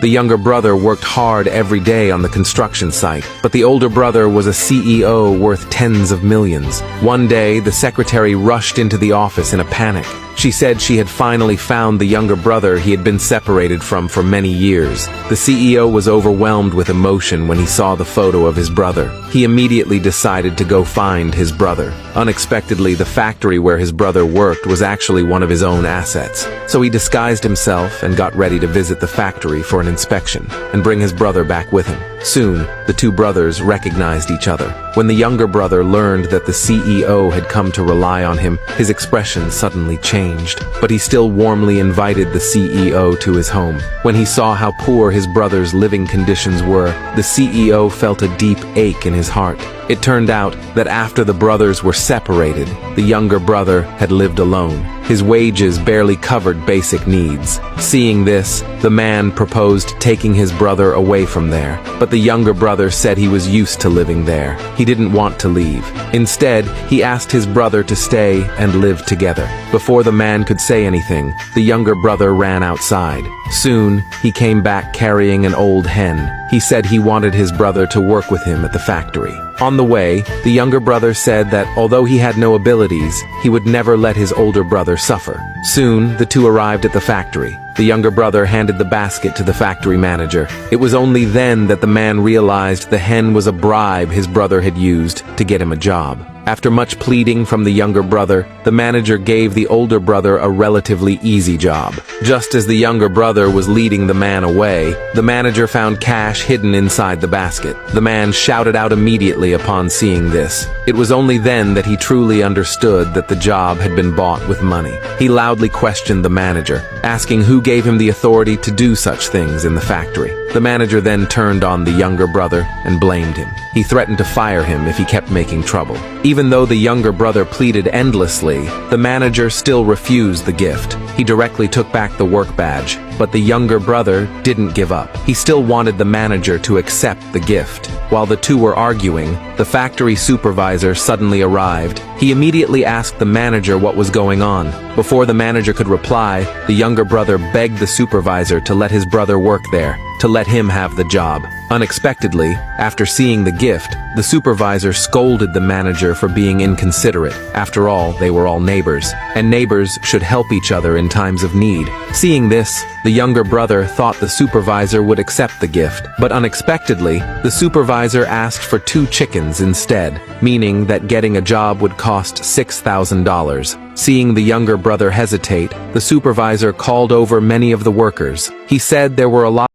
The younger brother worked hard every day on the construction site, but the older brother was a CEO worth tens of millions. One day, the secretary rushed into the office in a panic. She said she had finally found the younger brother he had been separated from for many years. The CEO was overwhelmed with emotion when he saw the photo of his brother. He immediately decided to go find his brother. Unexpectedly, the factory where his brother worked was actually one of his own assets. So he disguised himself and got ready to visit the factory for an inspection and bring his brother back with him. Soon, the two brothers recognized each other. When the younger brother learned that the CEO had come to rely on him, his expression suddenly changed, but he still warmly invited the CEO to his home. When he saw how poor his brother's living conditions were, the CEO felt a deep ache in his heart. It turned out that after the brothers were separated, the younger brother had lived alone. His wages barely covered basic needs. Seeing this, the man proposed taking his brother away from there, but the younger brother said he was used to living there. He didn't want to leave. Instead, he asked his brother to stay and live together. Before the man could say anything, the younger brother ran outside. Soon, he came back carrying an old hen. He said he wanted his brother to work with him at the factory. On the way, the younger brother said that although he had no abilities, he would never let his older brother suffer. Soon, the two arrived at the factory. The younger brother handed the basket to the factory manager. It was only then that the man realized the hen was a bribe his brother had used to get him a job. After much pleading from the younger brother, the manager gave the older brother a relatively easy job. Just as the younger brother was leading the man away, the manager found cash hidden inside the basket. The man shouted out immediately upon seeing this. It was only then that he truly understood that the job had been bought with money. He loudly questioned the manager, asking who gave him the authority to do such things in the factory. The manager then turned on the younger brother and blamed him. He threatened to fire him if he kept making trouble. Even though the younger brother pleaded endlessly, the manager still refused the gift. He directly took back the work badge, but the younger brother didn't give up. He still wanted the manager to accept the gift. While the two were arguing, the factory supervisor suddenly arrived. He immediately asked the manager what was going on. Before the manager could reply, the younger brother begged the supervisor to let his brother work there, to let him have the job. Unexpectedly, after seeing the gift, the supervisor scolded the manager for being inconsiderate. After all, they were all neighbors, and neighbors should help each other in times of need. Seeing this, the younger brother thought the supervisor would accept the gift, but unexpectedly, the supervisor asked for 2 chickens instead, meaning that getting a job would cost $6,000. Seeing the younger brother hesitate, the supervisor called over many of the workers. He said there were a lot